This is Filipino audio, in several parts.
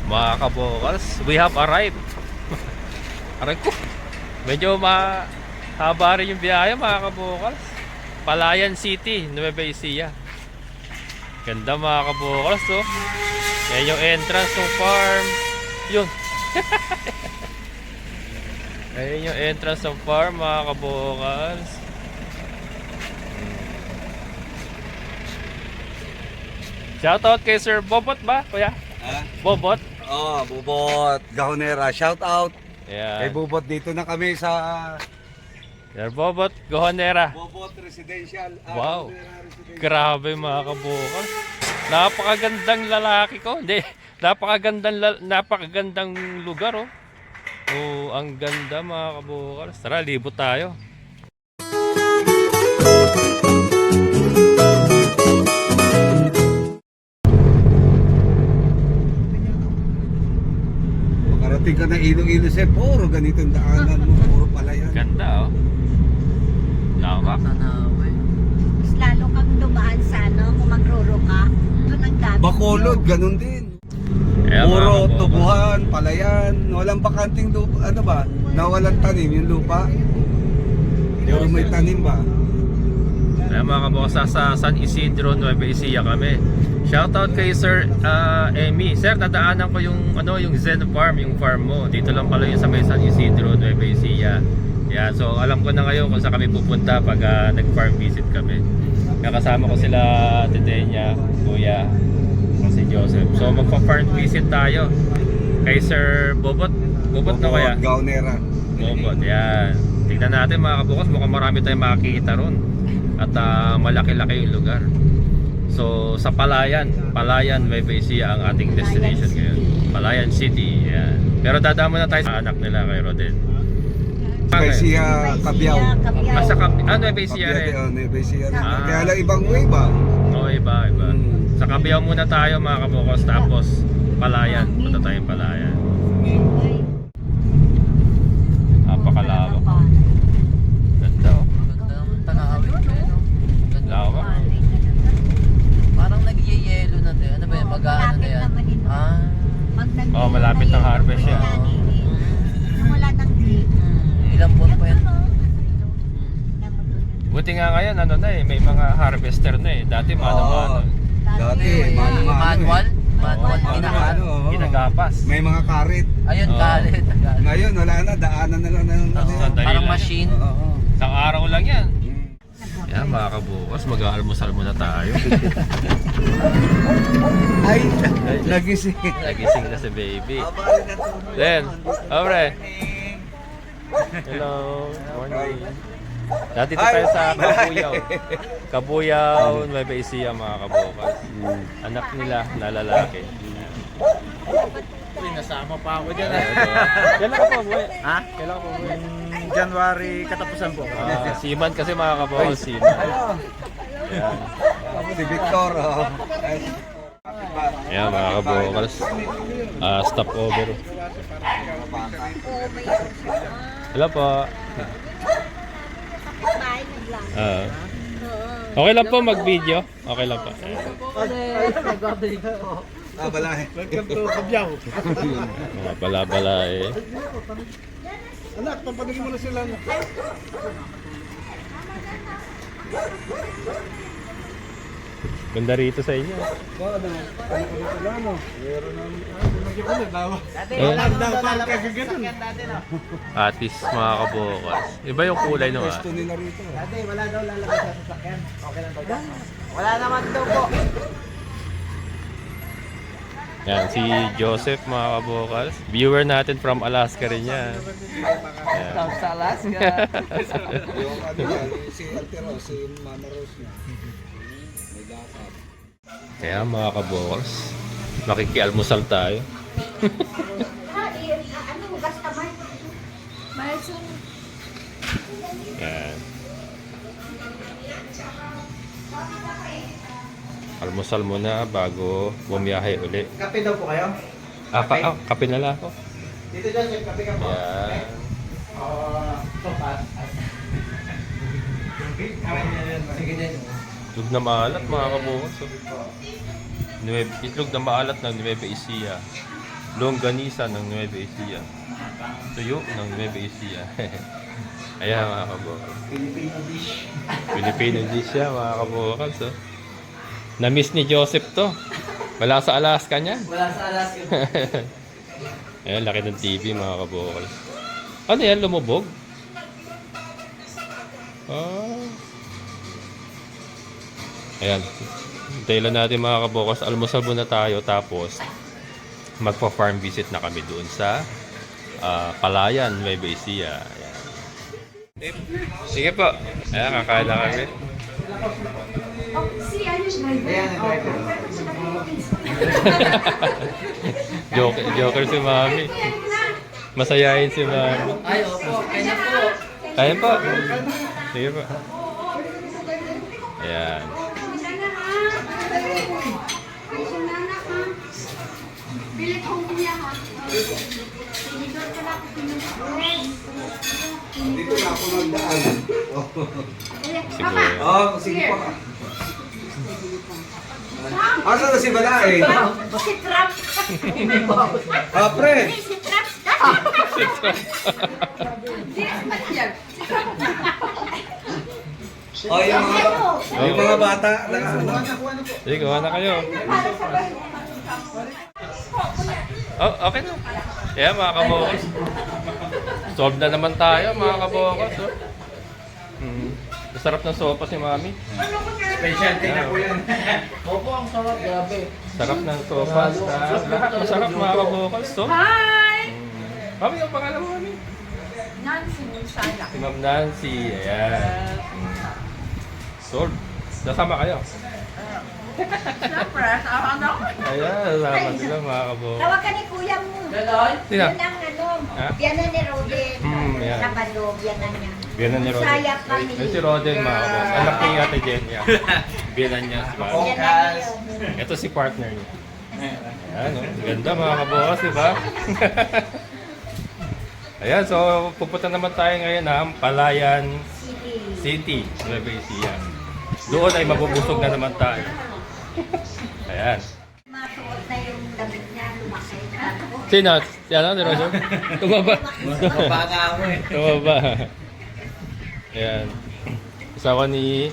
Mga kabokals, we have arrived. Aray ko, medyo mahaba rin yung biyahe mga kabokals. Palayan City, Nueva Ecija. Ganda mga kabokals, oh. Yan yung entrance ng farm. Yun. Ayan yung entrance ng farm mga kabokals. Shoutout kay Sir Bobot ba, kuya? Bobot? Oh, Bubot Gahonera, shout out. Kay Ayan. Bubot, dito na kami sa Sir Bobot Gahonera. Bubot Residential. Wow. Gahonera Residential. Grabe mga kabukal. Napakagandang lalaki ko. Hindi, napakagandang lugar, oh. Oh, ang ganda mga kabukal. Tara, libot tayo. Makarating ka na Iloilo, sir. Puro ganitong daanan mo. Puro palayan. Ganda, oh. Lawak. Mas lalo kang dumaan sa kung magruro ka. Doon ang dami. Bacolod, ganun din. Ayan, mga Puro kabukal. tubuhan, palayan. Walang bakanting lupa. Ano ba? Nawalang tanim yung lupa. Puro may tanim ba? Ayan mga kabukal, sa San Isidro, Nueva Ecija kami. Shoutout kay Sir Emmy. Sir, nadaanan ko yung yung Zen Farm, yung farm mo. Dito lang pala yung sa may San Isidro, Nueva Ecija. Yeah, so alam ko na ngayon kung saan kami pupunta pag nag-farm visit kami. Nakasama ko sila Tedenya, Kuya, si Joseph. So magpa-farm visit tayo kay Sir Bobot. Bobot na kaya? Gahonera. Bobot, yan. Tignan natin mga kabukas, mukhang marami tayong makikita ron. At malaki-laki yung lugar. So sa Palayan, Nueva Ecija ang ating destination ngayon. Palayan City, yan. Pero dadamo na tayo sa anak nila kay Rodel. Kay siya Cabiao. Sa Nueva Ecija rin. Nueva Ecija rin. Ah. Kaya lang ibang way ba? Oo, iba. Sa Cabiao muna tayo mga kabukos, tapos Palayan. Punta tayong Palayan. Napakalawak. Ganda, oh. Ganda ng tanawin ko, no? Ganda. Lawak. Parang nag-yellow na din. Ano ba yan? Mag-ano na yan? Ah. Oh, malapit ng harvest yan. Yung wala nang green. Ilang buwan pa yan? Buti nga ngayon, may mga harvester na eh. Dati mano-mano. Dati, Manual? Manual. Oo. Ginagawa. Ginagapas. May mga karit. Ayun, Oo. galit. Ngayon, wala na. Daanan na lang na. Sandali Parang lang. machine. Oo. Isang araw lang yan. Yan mga kabukas, mag-aalmusal muna tayo. Ay, nagising. Nagising na si baby. Then, abre. Hello, morning. Dito tayo sa Kabuyaw. Kabuyaw, Nueva Ecija mga kabukas. Anak nila na lalaki. Nasama pa ako dyan. Kailan ka pa buhay? Ha? Kailan ka pa buhay? January katapusan po. Seaman kasi mga kabukas, seaman. Yan. Si Victor. Oh. Ayan mga kabukas. Stop over. Hello po. Kapitbahay naglang. Okay lang po mag-video. Okay lang po. Balahe. Welcome to Cabiao. Mga bala-bala eh. Anak, pampanig mo na sila. Ganda rito sa inyo. Atis mga kabukas. Iba yung kulay nung Gusto nila rito. Wala daw lalagay sa sasakyan. Okay lang daw. Wala naman daw po. Yan, si Joseph mga kabukals. Viewer natin from Alaska rin yan. Yan. Sa Alaska. Yung ano yan, si Altero, si Mama Rose niya. May lakad. Kaya mga kabukals, makikialmusal tayo. Ano, hugas kamay? Yan. Almusal muna bago bumiyahe uli. Kape daw po kayo? Kape na lang ako. Dito Joseph, kape ka po. Yan. Sopas. Sige din. Itlog na maalat mga kabukas. Itlog na maalat ng Nueva Ecija. longganisa ng Nueva Ecija. Tuyo ng Nueva Ecija. Ayan mga kabokal. Filipino dish. Filipino dish siya mga kabokal. So, na-miss ni Joseph to. Wala sa Alaska niyan. Wala sa Alaska. Ayan, laki ng TV mga kabokal. Ano yan? Lumubog? Ah. Ayan. Hintayin lang natin mga kabokal. Almusal muna tayo. Tapos, magpa-farm visit na kami doon sa Palayan, Nueva Ecija. Ayan. Sige po. Ayan, kakain na kami. Ayan, ang driver. Joker si Mami. Masayahin si Mami. Ay, opo. Kaya po. Kaya po. Sige po. Ayan. Dito na ako nagdaan. Siguro. Sige po. Asa na si Balae? Si Trump. Pre! Si Trump. Oh, yung mga bata na Sige, kuha na kayo. Oh, okay na. Ayan mga kabokals. Solve na naman tayo mga kabokals. Oh. Sarap ng sopa si Mami. Specialty na po yan. Opo, ang sarap. Grabe. Sarap ng sopa. Lahat masarap mga kabokals. So. Hi! Mami, ang pangalan mo, Mami? Nancy Musala. Si Ma'am Nancy. Ayan. Solve. Nasama kayo. Siyempre, sama na ako. Ayan, nasama sila mga kabokals. Tawag ka ni kuya mo. Galoy? Sino? Yan ang ano, Ha? biyanan ni Robin. Yan. Sabado, biyanan niya. Biyanan ni Roden. Bisaya family. Ay, si Roden mga kabokals. Anak ni Ate Jenya. Biyanan niya si Mami. Biyanan niya yun. Ito si partner niya. Ayan, oh. Ganda mga kabokals, di ba? Ayan, so pupunta naman tayo ngayon ng Palayan City. City, Nueva Ecija. Doon ay mabubusog na naman tayo. Ayan. Masuot na yung damit niya, lumaki. Sino? Si ano? Si Roger? Tumaba. Baka ako eh. Tumaba. Ayan. Isawa ni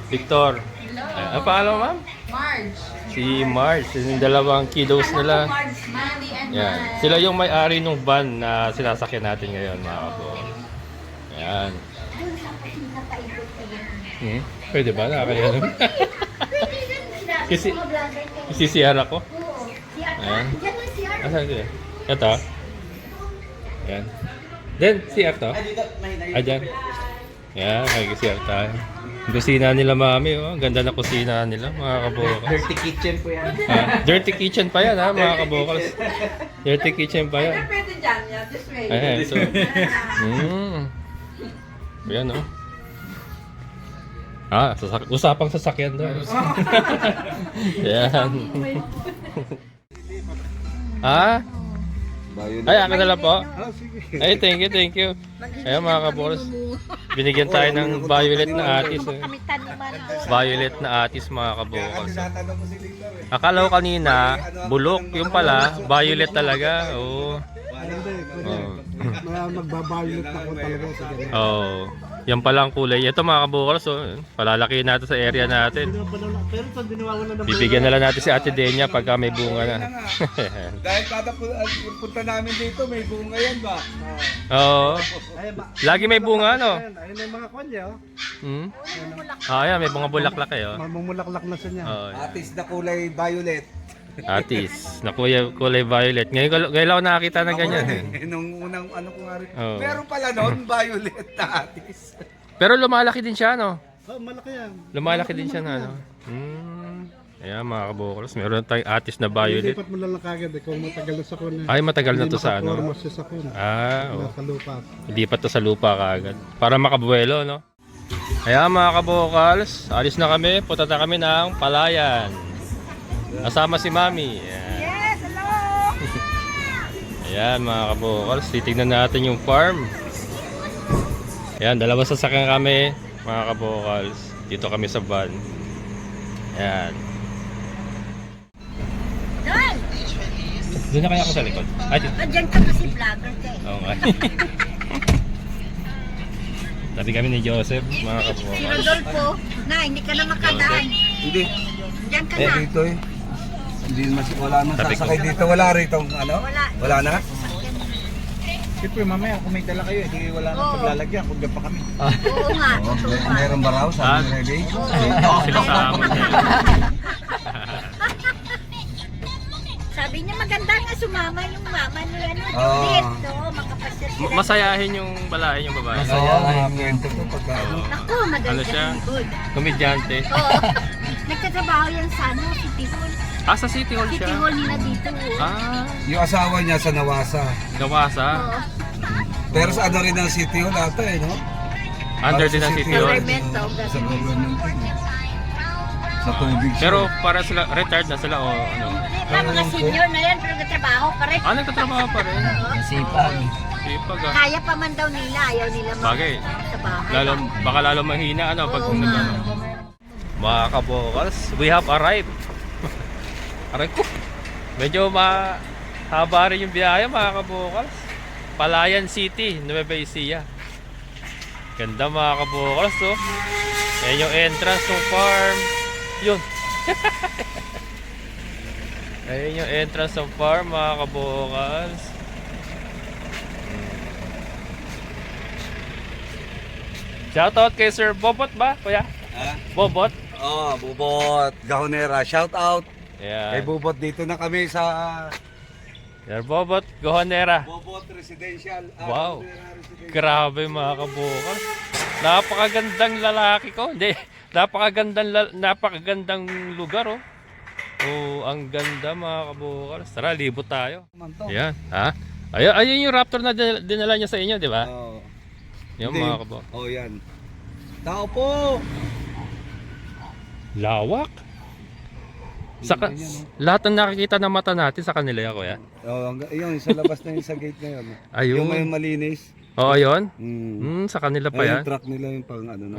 Victor. Ayan. Ang pangalan mo, ma'am? Marge. Si Marge. Yung dalawang kiddos nila. Marge, Mandy and Yan. Sila yung may-ari ng van na sinasakyan natin ngayon, mga kabo. Yan. Doon sa kusina paikot na yan. Pwede ba? Nakakaya naman. Pwede yan sila. Kasi- Mga vlogger kayo. Isisiyar ako. Oo. Si Ata. Ayan. Diyan ang si Ata. Asan siya? Ito. Yan. Then, CR to. Ay, dito. Mahina yun. Ayan. Yan, may CR tayo. Yung kusina nila, mami. Oh. Ang ganda na kusina nila, mga kabokals. Dirty kitchen po yan. Dirty kitchen pa yan, ha, mga kabokals. Dirty kitchen pa yan. Pwede dyan. Yeah, this way. Ayan, so. Ayan, oh. Usapang sasakyan doon. Ayan. Ay, ako na lang po. Ay, thank you. Ayan mga kabokals. Binigyan tayo ng violet na atis. Kami taniman. Violet na atis mga kabokals. Tinatanong ko si Victor eh. Akala ko kanina, bulok. Yung pala, violet talaga. Oo. Magbabayot na ko talaga sa ganyan. Oo. Yan pala ang kulay. Ito mga kabukals, so, palalakihin natin sa area natin. Pero ito, diniwawan na Bibigyan na lang natin si Ate Denya pagka may bunga na. Dahil kada punta namin dito, may bunga yan ba? Oo. Lagi may bunga, no? Ayun na yung mga kanya, oh. Hmm? Ayan, may mga bulaklak eh. Oh. Mamumulaklak na siya niya. Oh, yan. Atis na kulay violet. Atis. Na kulay violet. Ngayon lang ako nakakita ng ganyan. Nung unang ano ko nga rin. Oo. Meron pala noon, violet na atis. Pero lumalaki din siya, no? Oh, malaki yan. Lumalaki din siya na, no? Ayan, mga kabukals. Meron tayong atis na violet. Lipat mo lang kagad eh, kung matagal na sa kuna. Ay, matagal na to sa ano? Makaporma siya sa kuna. Oo. Nasa lupa. Lipat to sa lupa kaagad. Para makabuelo, no? Ayan mga kabukals, alis na kami. Punta na kami ng Palayan. Kasama si Mami. Ayan. Yes, hello! Ayan mga kabukals, titignan natin yung farm. Ayan, dalawang sasakyan kami mga kabukals. Dito kami sa van. Ayan. Doon! Doon na kaya ako sa likod. Ay, dito. Andiyan ka kasi vlogger ka eh. Oo nga. Tabi kami ni Joseph, mga Si kabukas. Rodolfo, na hindi ka na makadaan. Hindi. Diyan ka Eh, na. dito eh. Hindi naman wala nang Sabi ko. sasakay dito. Wala rito ano? Wala. Wala na? Siyempre mamaya kung may dala kayo, hindi wala nang Oo. paglalagyan. Kung pa kami. Oo nga. Oo, totoo nga. meron ba raw? Sabi ni Ready? Oo, sila sa amon niya. Sabi niya maganda nga sumama yung mama ni ano, Oo. Judith. Oo, makapasya sila. Masayahin yung balahin yung babae. Oo, mga kwento to pagka ano. Naku, madali Ano siya? good. Komedyante. Oo. Nagtatrabaho yan sa ano, City Hall. Ah, sa City Hall City siya. Hall nila dito. Ah, Yung asawa niya sa Nawasa. gawasa. Oo. Pero sa ano rin ang City Hall ata eh, no? Under Para din sa ang City City Hall. Hall. Government, oh, Sa government. government. Sa tubig siya. Pero para sila, retired na sila o ano? Hindi pa, mga senior na yan, pero nagtatrabaho pa rin. Ah, nagtatrabaho pa rin. Sipag. Sipag ah. Kaya pa man daw nila, ayaw nila Bagay. sa bahay. Lalo, baka lalo mahina ano pag Oo nga. ano. Mga kabokals, we have arrived. Aray ko. Medyo mahaba rin yung biyahe mga kabokals. Palayan City, Nueva Ecija. Ganda mga kabokals oh. Ayan yung entrance ng farm. Yun. Ayan yung entrance ng farm mga kabokals. Shoutout kay Sir Bobot ba, kuya? Ah? Bobot? Oh, Bubot, Gahonera, shout out. Kay Ayan. Bubot dito na kami sa Sir Bobot, Gohonera. Bubot Residential. Wow. Gahonera Residential. Grabe mga kabukal. Napakagandang lalaki ko. Hindi, napakagandang lugar oh. Oh, ang ganda mga kabukal. Tara, libot tayo. Naman to. Ayan, ha? Ayun yung Raptor na dinala niya sa inyo, di ba? Oh. Yung Hindi. mga kabukal. Oh, yan. Tao po. Lawak. Saka, Yan, yan, lahat ng nakikita ng mata natin sa kanila yan, kuya. oh. Yun, sa labas na yun, sa gate na yun. Ayun. Yung may malinis. Oo, ayun. Mm. Sa kanila pa Ayun, yan. yung truck nila yung pang ano na.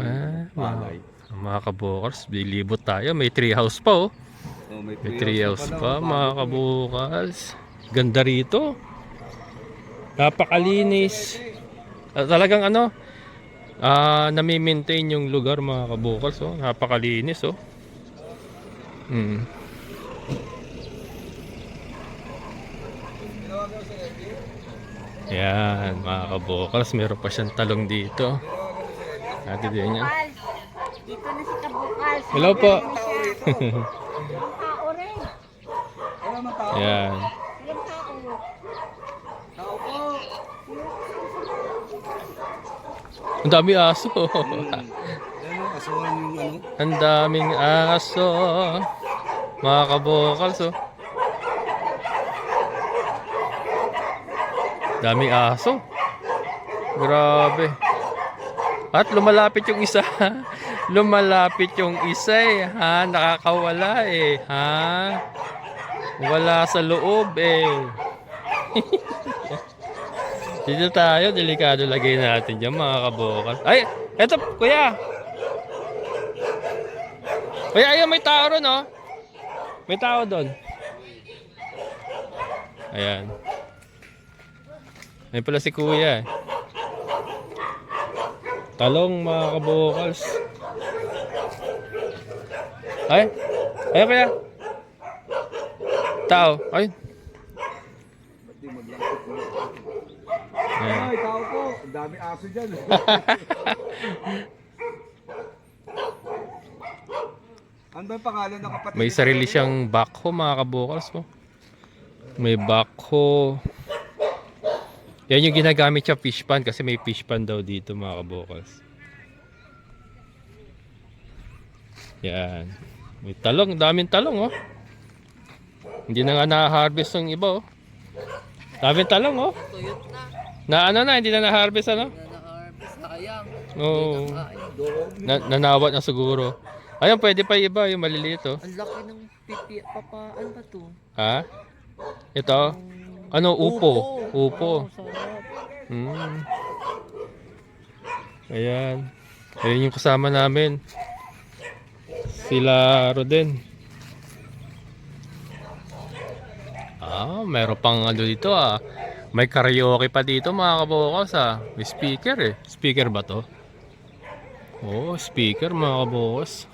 Wow. Mga kabukals, bilibot tayo. May tree house pa oh. Oh, May tree house pa mga kabukals. Ganda rito. Napakalinis. Talagang ano, nami-maintain yung lugar mga kabukals oh. Napakalinis oh. Mm. Yan mga kabukals, meron pa siyang talong dito. Natin din yan. Kabukal. Dito na si Kabukal. Hello po. Yung tao rin. Wala man tao. Yan. Yung tao. Tao po. Ang dami aso. Yan ang kasuhan yung ano. Ang daming aso. Mga kabukals oh. Daming aso. Grabe. At lumalapit yung isa. Lumalapit yung isa eh. Ha? Nakakawala eh. Ha? Wala sa loob eh. Dito tayo. Delikado lagay natin dyan mga kabukal. Ay! Eto kuya! Kuya ayun may tao ron oh. May tao doon. Ayan. May pala si kuya eh. Talong mga kabukals. Ay! Ayun kaya! Tao! Ay! Ayan. Ay, tao po. Ang dami aso dyan. Ano ba yung pangalan ng kapatid? May sarili siyang backhoe mga kabukals mo. May backhoe. Yan yung ginagamit siya fish pan kasi may fish pan daw dito mga kabukals. Yan. May talong, daming talong oh. Hindi na nga na-harvest yung iba oh. Daming talong oh. Tuyot na. Na ano na, hindi na na-harvest ano? Na-harvest na kayang. Oo. Kain. Nanawat na siguro. Ayun, pwede pa yung iba, yung maliliit oh. Ang laki ng pipi. Ano ba to? Ha? Ito? Ano? Upo. Upo. Oh, sarap. Ayan. Ayan yung kasama namin. Sila Roden. meron pang ano dito ah. May karaoke pa dito mga kabokals ah. May speaker eh. Speaker ba to? Oh, speaker mga kabokals.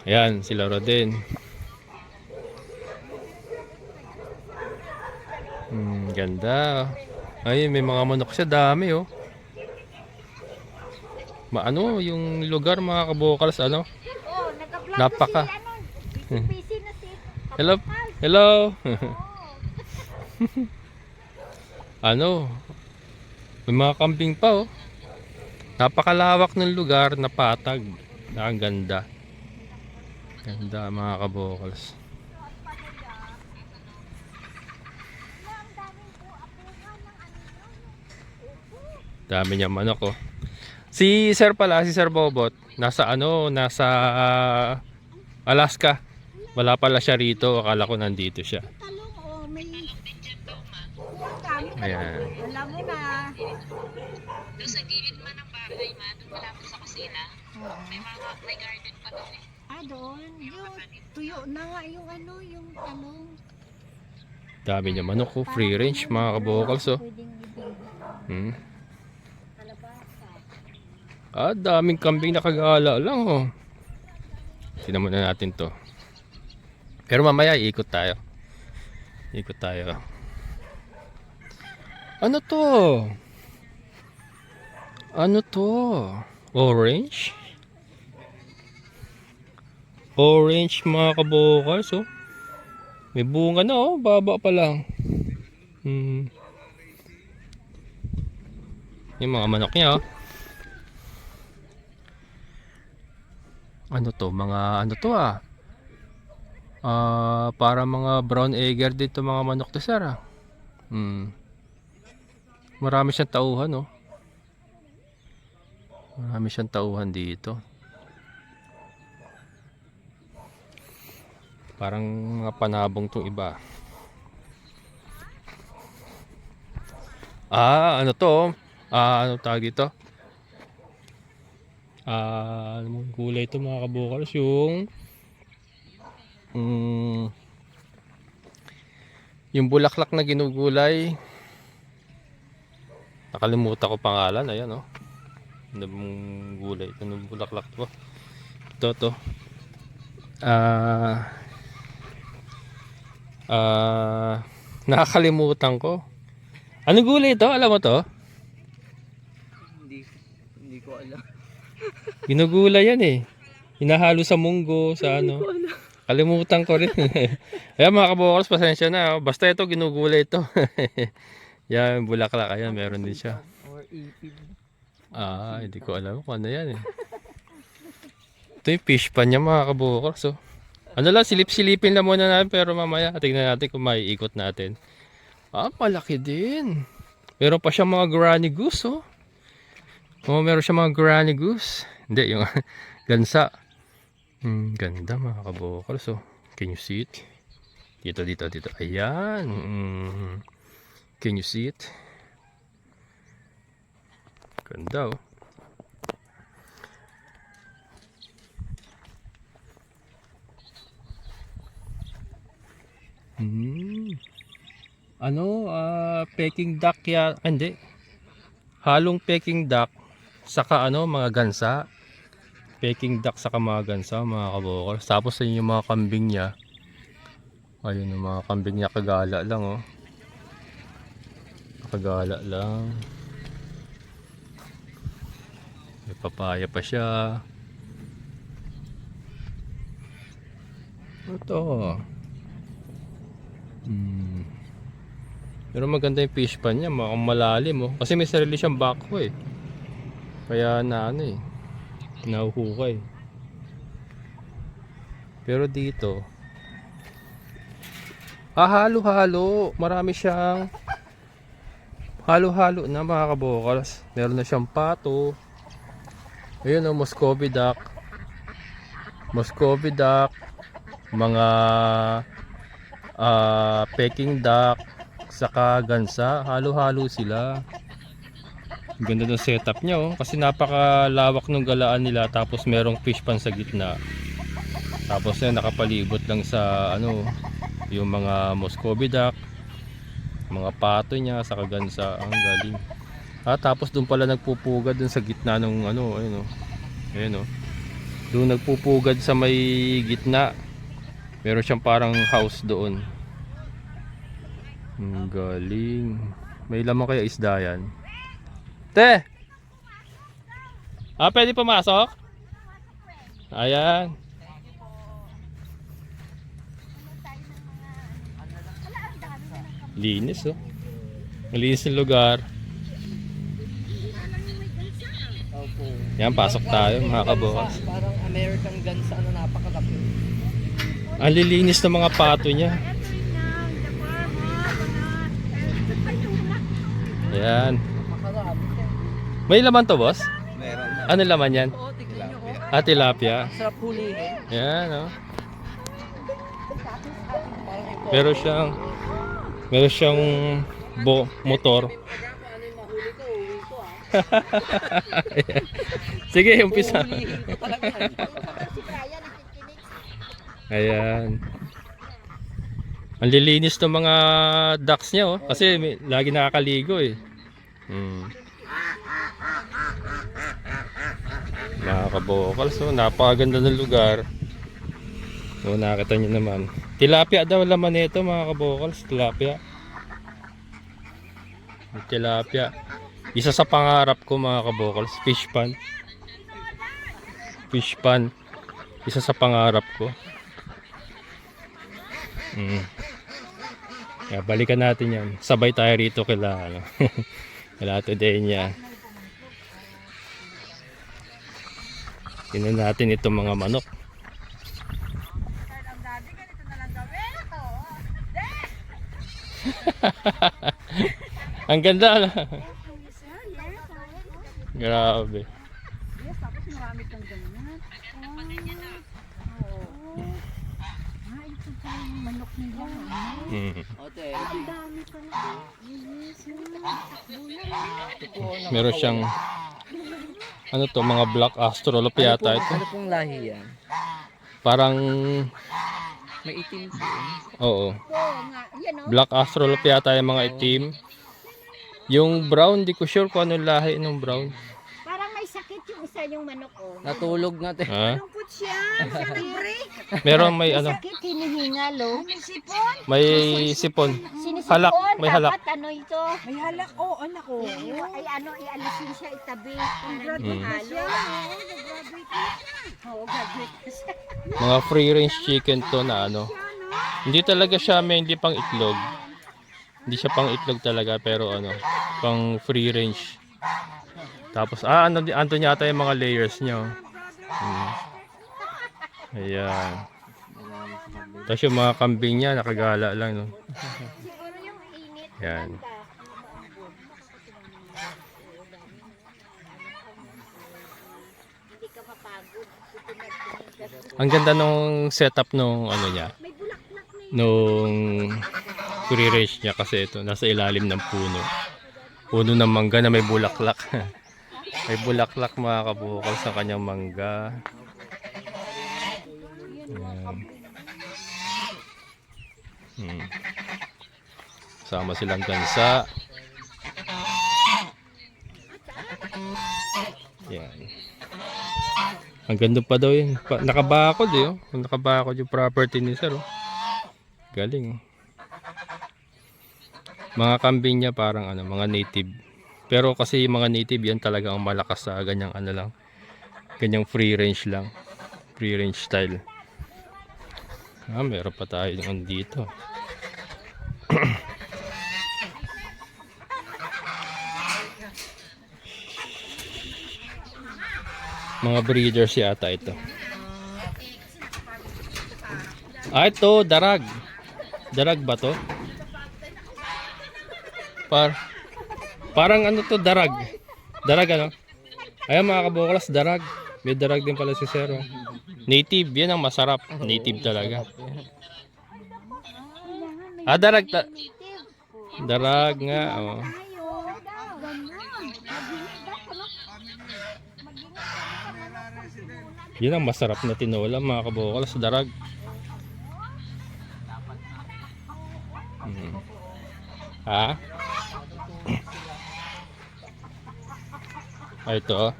Ayan, sila Rodin. Ganda. Ay, may mga manok siya, dami oh. Maano yung lugar mga kabokals, ano? Oh, nag-vlog Napaka. na si ano. Busy na si Hello. Hello. Ano? May mga kambing pa oh. Napakalawak ng lugar, napatag. Ang ganda. Ganda mga kabokals. Dami niya manok oh. Si Sir pala, si Sir Bobot, nasa ano, nasa Alaska. Wala pala siya rito, akala ko nandito siya. talong. Oh, may... Oh, dami na. Ayan. Alam mo na. Doon sa gilid man ng bahay, doon malapit sa kusina, may garden pa doon eh. Ah, doon. Yung tuyo na nga yung ano, yung talong. Dami niya manok oh, free range mga kabokals oh. Pwedeng ibig. Hmm. Kalabasa. Daming kambing nakagala lang oh. Tingnan muna natin to. Pero mamaya iikot tayo. Ikot tayo. Ano to? Ano to? Orange? Orange mga kabokals oh. May bunga na oh, baba pa lang. Yung mga manok niya oh. Ano to? Mga ano to ah? Para mga brown egger dito mga manok to sir ah. Marami siyang tauhan oh. Marami siyang tauhan dito. Parang mga panabong tong iba. Ano to? Ano tawag dito? Anong gulay ito mga kabukals? Yung bulaklak na ginugulay. Nakalimutan ko pangalan. Ayan oh. Ano bang gulay? Anong bulaklak to? Ito. Nakakalimutan ko. Anong gulay ito? Alam mo to? Hindi ko alam. Ginugulay yan eh. Hinahalo sa munggo, sa ano. Kalimutan ko rin. Ayan mga kabokals, pasensya na. Oh. Basta ito, ginugulay ito. Yan, bulaklak. Ayan, meron din siya. Or ipid. Hindi ko alam kung ano yan eh. Ito yung fish pan niya mga kabokals. Oh. Ano lang, silip-silipin lang muna natin. Pero mamaya, tingnan natin kung maiikot natin. Malaki din. Meron pa siya mga granny goose oh. Meron siya mga granny goose. Hindi, yung gansa. Ganda mga kabokals oh. Can you see it? Dito. Ayan. Can you see it? Ganda oh. Peking duck ya, hindi. Halong Peking duck saka mga gansa. Peking duck saka mga gansa, mga kabokals. Tapos yun yung mga kambing niya. Ayun yung mga kambing niya, kagala lang oh. Kagala lang. May papaya pa siya. Ito. Pero maganda yung fish pan niya, malalim oh. Kasi may sarili siyang backhoe eh. Kaya nahuhukay. Pero dito, halo-halo. Marami siyang halo-halo na mga kabokals. Meron na siyang pato. Ayun oh, Muscovy duck. Mga Peking duck, saka gansa, halo-halo sila. Ganda ng setup niya oh, kasi napakalawak ng galaan nila, tapos merong fish pan sa gitna. Tapos nakapalibot lang sa Yung mga Muscovy duck, mga pato niya sa kagansa ang galing. Tapos doon pala nagpupugad doon sa gitna ng ano, ayun oh. Ayun oh. Doon nagpupugad sa may gitna. Meron siyang parang house doon. Ang galing. May laman kaya isda yan. Te! Pwede pumasok? Ayan. Linis oh. Malinis yung lugar. Opo. Yan, pasok tayo mga kabukas. Parang American Guns, ano, napakalaki. Ang lilinis ng mga pato niya. Ayan. Makarami siya. May laman to, boss? Meron. Ano laman yan? Oo, tignan nyo. Tilapia. Sarap hulihin. Yan oh. Parang Meron siyang motor. ano yung mahuli ko, uwi ko Ayan. Sige, umpisa. Hulihin ko talaga. Ayan. Ang lilinis ng mga ducks niya oh. Kasi lagi nakakaligo eh. Mga kabokals oh. Napakaganda ng lugar. So nakita nyo naman. Tilapia daw laman nito mga kabokals. Tilapia. Isa sa pangarap ko mga kabokals. Fish pan. Isa sa pangarap ko. Kaya balikan natin yan. Sabay tayo rito kila ano. Kila today niya. Tingnan natin itong mga manok. Ang ganda na. Grabe. Ote. Meron siyang ano to, mga black astrolop yata ito. Ano pong lahi yan? Parang May itim po. oo. Black astrolop yata yung mga itim. Yung brown, di ko sure kung anong lahi ng brown. Parang may sakit yung isa yung manok oh. Natulog na te. Ha? Lungkot siya. Libre. Meron may ano, Sakit, hinihingal oh. Sipon. may sipon. Sinisipon. Halak, may halak. Dapat ano ito. May halak, oh, anak ko. Ay ano, ialisin siya itabi. Parang halo. Oo, graduate na siya. Mga free range chicken to na ano. Hindi talaga siya may hindi pang itlog. Hindi siya pang itlog talaga pero ano, pang free range. Tapos ano andun yata yung mga layers niya. Oh. Ayan. Tapos yung mga kambing niya nakagala lang no. Siguro yung init. Yan. Hindi ka mapagod. Ang ganda nung setup nung ano niya. May bulaklak na yun. Nung free range niya kasi ito nasa ilalim ng puno. Puno ng mangga na may bulaklak. May bulaklak mga kabukal sa kanyang mangga. Sama silang gansa. Yan. Ang ganda pa daw yun. Nakabakod eh. Oh. Nakabakod yung property ni sir. Oh. Galing. Mga kambing niya parang ano, mga native. Pero kasi yung mga native yan talaga ang malakas sa ganyang ano lang. Ganyang free range lang. Free range style. Meron pa tayo dito. Mga breeders yata ito. Ito, darag. Darag ba to? Parang ano to, darag. Darag ano? Ayan mga kabuklas, darag. May darag din pala si Sero. Native, yan ang masarap. Native talaga. Darag. Darag nga, oh. Yan ang masarap na tinola mga kabuklas, darag. Ha? Ito.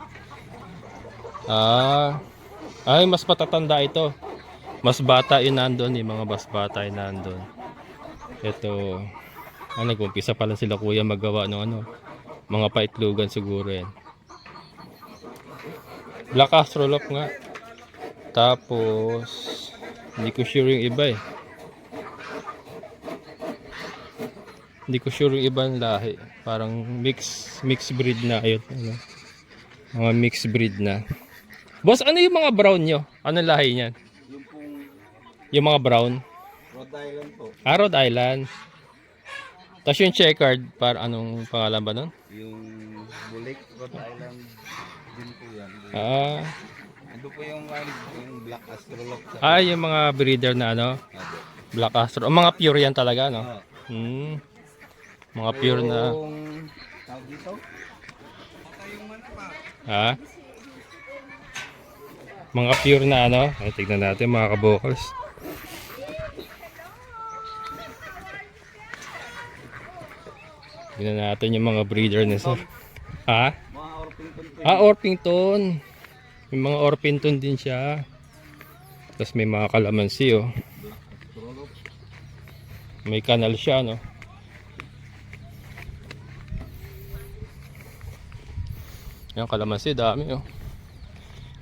Ay, mas matatanda ito. Mas bata yung nandun, mga mas bata yung nandun. Ito. Nag-umpisa pa lang sila kuya magawa ng mga paitlugan siguro yan. Black Astrolop nga. Tapos, hindi ko sure yung iba eh. Hindi ko sure yung ibang lahi. Parang mix breed na ayun. Mga mixed breed na. Boss, ano yung mga brown nyo? Anong lahi niyan? Yung pong Yung mga brown? Rhode Island po. Rhode Island. Tapos yung checkered, para anong pangalan ba nun? Yung Bulik, Rhode Island din po yan. Ito po yung Black Astrolop. Yung mga breeder na Black Astro. Mga pure yan talaga, no? Mga pure na. Yung tawag dito? Mga pure na Ay, tignan natin mga kabokals. Tignan natin yung mga breeder na sir. Mga Orpington po. Orpington. May mga Orpington din siya. Tapos may mga kalamansi May kanal siya Yung kalamansi dami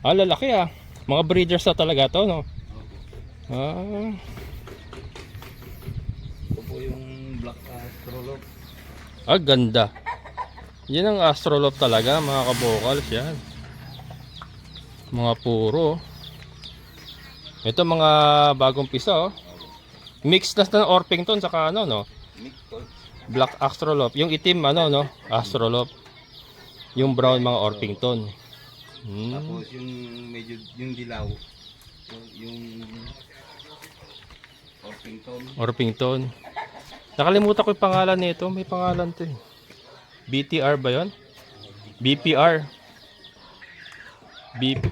lalaki Mga breeders na talaga to Ito po yung Black Astrolop. Ganda. Yan ang Astrolop talaga mga kabokals yan. Mga puro. Ito mga bagong pisa Mix na ng Orpington saka Mix po. Black Astrolop. Yung itim Astrolop. Yung brown mga Orpington. Tapos yung medyo yung dilaw. Yung Orpington. Nakalimutan ko yung pangalan nito. May pangalan to BTR ba yun? BPR.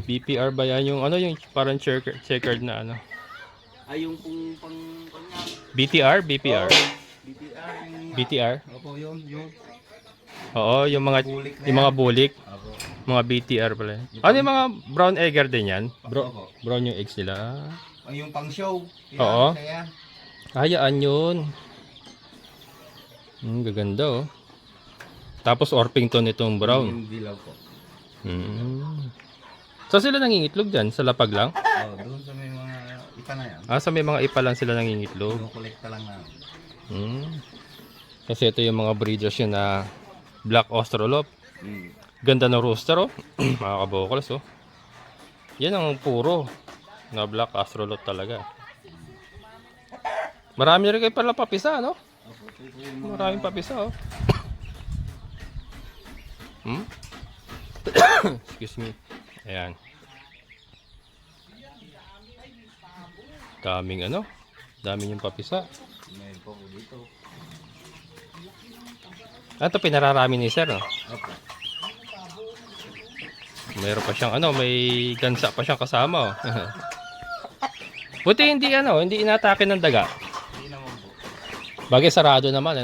BPR ba yan? Yung yung parang checkered na yung pang BTR? BPR? BTR. BTR? Opo, yun. Oo, yung mga Bulik na yung mga yan. bulik. Opo. Mga BTR pala. Ano yung mga brown egger din yan? Opo. Brown yung eggs nila. Yung pang show. Oo. Kaya, Hayaan yun. Gaganda Tapos Orpington itong brown. yung dilaw po. So sila nangingitlog dyan? Sa lapag lang? Doon sa may mga ipa na yan. Sa may mga ipa lang sila nangingitlog. Kolekta lang na. Kasi ito yung mga breeders yun na Black Astrolop. Mm. Ganda ng rooster mga kabokals Yan ang puro na Black Astrolop talaga. Marami rin kayo pala papisa Maraming papisa Excuse me. Ayan. Daming yung papisa. May po dito. Ito pinararami ni sir Opo. Mayroon pa siyang may gansa pa siyang kasama Buti hindi hindi inatake ng daga. Hindi naman po. Bagay sarado naman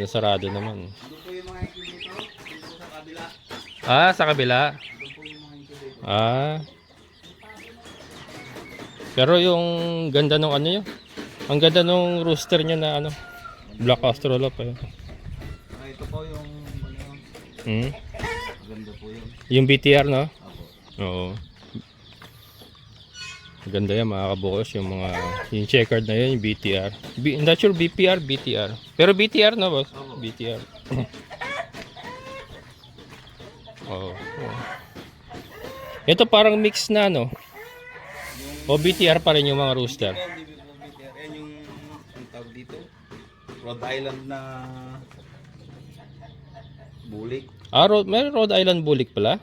Sarado naman. Doon po yung mga itlog dito. Dito sa kabila. Sa kabila. Doon po yung mga itlog dito. Pero yung ganda nung ang ganda nung rooster niya na Black Astrolop Ito po yung ganda po yun. Yung BTR Opo. Oo. Ganda yan mga kabukos yung yung checkered na yun yung BTR. Not sure BPR, BTR. Pero BTR boss? BTR. Oo. Ito parang mix na o BTR pa rin yung mga rooster. Yan yung tawag dito. Rhode Island na bulik. May Rhode Island bulik pala?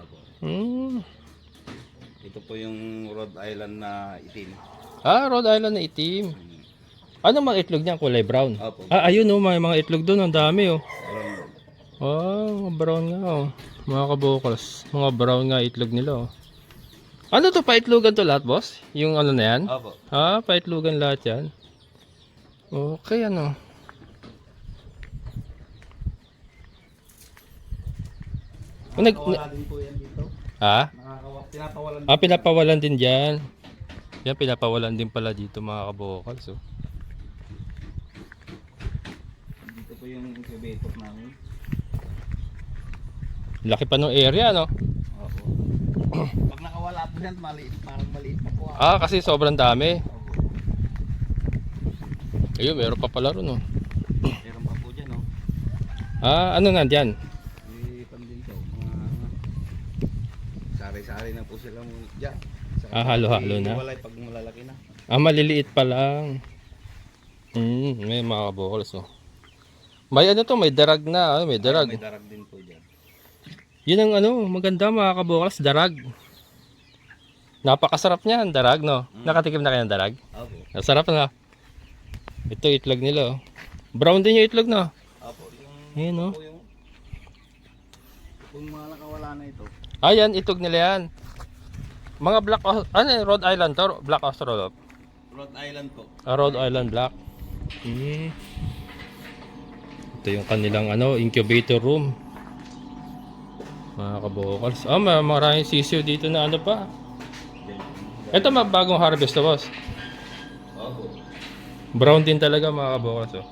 Ito po yung Rhode Island na itim. Rhode Island na itim. Ano mga itlog niyan? Kulay brown? Opo. Ayun may mga itlog doon. Ang dami Brown. Brown nga mga kabukals. Mga brown nga itlog nila Ano to? Paitlogan to lahat boss? Yung na yan? Opo. Paitlogan lahat yan. Okay, ano. Nakakawalan din po yan dito. Ha? Pinapawalan Pinapawalan din dyan. Yan, pinapawalan din pala dito mga kabokals. Oh. dito po yung incubator namin. Laki pa ng area, no? Opo. Pag nakawala po yan, maliit, parang maliit pa po. Kasi sobrang dami. Ayun, meron pa pala ron, oh. Meron pa po dyan, no? Ano nandyan? May pandito. Sari-sari na po sila mo dyan. Halo-halo na. Walay pag malalaki na. Maliliit pa lang. May mga kabokals, oh. May ano to, may darag na. May darag. May darag din po dyan. Yun ang maganda mga kabokals, darag. Napakasarap niyan, darag, no? Nakatikim na kayo ng darag? Opo. Masarap na. Ito itlog nila, oh. Brown din yung itlog, no? Opo. Ayun, no? Kung mga nakawala na ito. Ayan, itlog nila yan. Mga black, Rhode Island to? Black Australorp? Rhode Island po. Rhode Island black. Ito yung kanilang incubator room. Mga kabokals. Maraming sisiw dito na pa. Ito bagong harvest to, boss. Opo. Brown din talaga mga kabokals, oh.